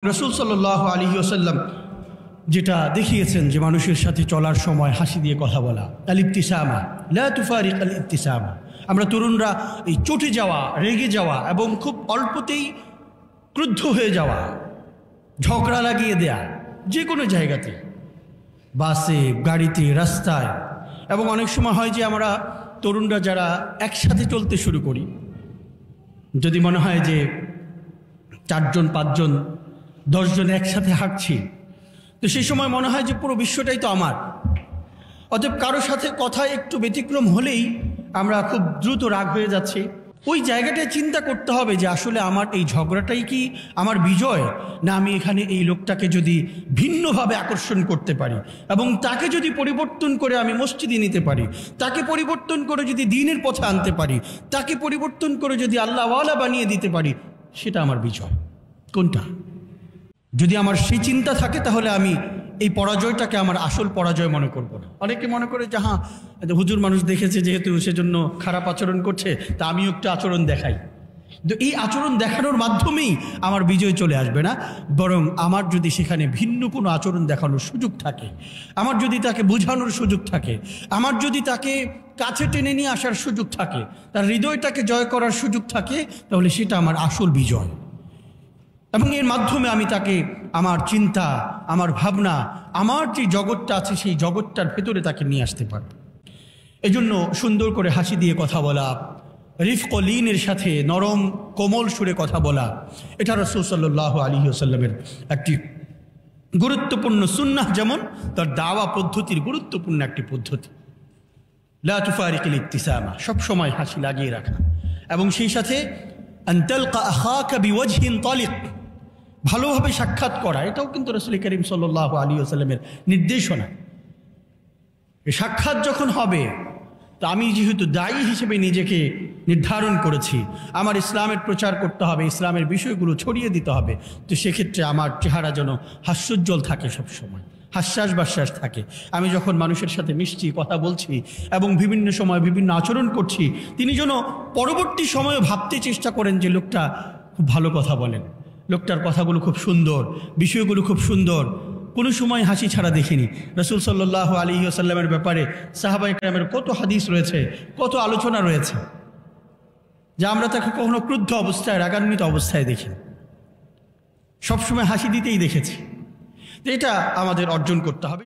রাসূল সাল্লাল্লাহু আলাইহি ওয়াসাল্লাম যেটা দেখিয়েছেন যে মানুষের সাথে চলার সময় হাসি দিয়ে কথা বলা, আল ইবতিসামা লা তুফারিক আল ইবতিসামা। আমরা তরুণরা এই চটে যাওয়া, রেগে যাওয়া এবং খুব অল্পতেই ক্রুদ্ধ হয়ে যাওয়া, ঝগড়া লাগিয়ে দেয়া, যে কোনো জায়গাতে, বাসে, গাড়িতে, রাস্তায়, এবং অনেক সময় হয় যে আমরা তরুণরা যারা একসাথে চলতে শুরু করি, যদি মনে হয় যে 4 জন 5 জন 10 জন একসাথে হাঁটছি, তো সেই সময় মনে হয় যে পুরো বিশ্বটাই তো আমার। অতএব কারোর সাথে কথা একটু ব্যতিক্রম হলেই আমরা খুব দ্রুত রাগ হয়ে যাচ্ছি। ওই জায়গাটায় চিন্তা করতে হবে যে আসলে আমার এই ঝগড়াটাই কি আমার বিজয়, না আমি এখানে এই লোকটাকে যদি ভিন্নভাবে আকর্ষণ করতে পারি এবং তাকে যদি পরিবর্তন করে আমি মসজিদে নিতে পারি, তাকে পরিবর্তন করে যদি দ্বীনের পথে আনতে পারি, তাকে পরিবর্তন করে যদি আল্লাহওয়ালা বানিয়ে দিতে পারি, সেটা আমার বিজয়। কোনটা? যদি আমার সেই চিন্তা থাকে তাহলে আমি এই পরাজয়টাকে আমার আসল পরাজয় মনে করব না। অনেকে মনে করে যে হ্যাঁ, হুজুর মানুষ দেখেছে যেহেতু সেজন্য খারাপ আচরণ করছে, তা আমিও একটু আচরণ দেখাই। কিন্তু এই আচরণ দেখানোর মাধ্যমেই আমার বিজয় চলে আসবে না, বরং আমার যদি সেখানে ভিন্ন কোনো আচরণ দেখানোর সুযোগ থাকে, আমার যদি তাকে বোঝানোর সুযোগ থাকে, আমার যদি তাকে কাছে টেনে নিয়ে আসার সুযোগ থাকে, তার হৃদয়টাকে জয় করার সুযোগ থাকে, তাহলে সেটা আমার আসল বিজয়। এবং এর মাধ্যমে আমি তাকে আমার চিন্তা, আমার ভাবনা, আমার যে জগৎটা আছে সেই জগৎটার ভেতরে তাকে নিয়ে আসতে পারব। এজন্য সুন্দর করে হাসি দিয়ে কথা বলা, রিফক ও লিনের সাথে নরম কোমল সুরে কথা বলা, এটা রাসূল সাল্লাল্লাহু আলাইহি ওয়াসাল্লামের একটি গুরুত্বপূর্ণ সুন্নাহ, যেমন তার দাওয়া পদ্ধতির গুরুত্বপূর্ণ একটি পদ্ধতি। লা তুফারিকুল ইবতিসামা, সবসময় হাসি লাগিয়ে রাখা, এবং সেই সাথে আন তালকা আখাকা বিওয়াজহিন তালিক, ভালোভাবে সাক্ষাৎ করা, এটাও কিন্তু রাসূল করিম সাল্লাল্লাহু আলাইহি ওয়াসাল্লামের নির্দেশনা। এই সাক্ষাৎ যখন হবে, তো আমি যেহেতু দায়ী হিসেবে নিজেকে নির্ধারণ করেছি, আমার ইসলামের প্রচার করতে হবে, ইসলামের বিষয়গুলো ছড়িয়ে দিতে হবে, তো সেক্ষেত্রে আমার চেহারা যেন হাস্যোজ্জ্বল থাকে, সবসময় হাস্যাস বাস্যাস থাকে। আমি যখন মানুষের সাথে মিশছি, কথা বলছি এবং বিভিন্ন সময় বিভিন্ন আচরণ করছি, তিনি যেন পরবর্তী সময়ে ভাবতে চেষ্টা করেন যে লোকটা খুব ভালো কথা বলেন, লোকটার কথাগুলো খুব সুন্দর, বিষয়গুলো খুব সুন্দর। কোনো সময় হাসি ছাড়া দেখিনি। রাসূল সাল্লাল্লাহু আলাইহি ওয়াসাল্লামের ব্যাপারে সাহাবায়ে কেরামের কত হাদিস রয়েছে, কত আলোচনা রয়েছে, যা আমরা তাকে কখনো ক্রুদ্ধ অবস্থায়, রাগান্বিত অবস্থায় দেখিনি, সবসময় হাসি দিতেই দেখেছি। এটা আমাদের অর্জন করতে হবে।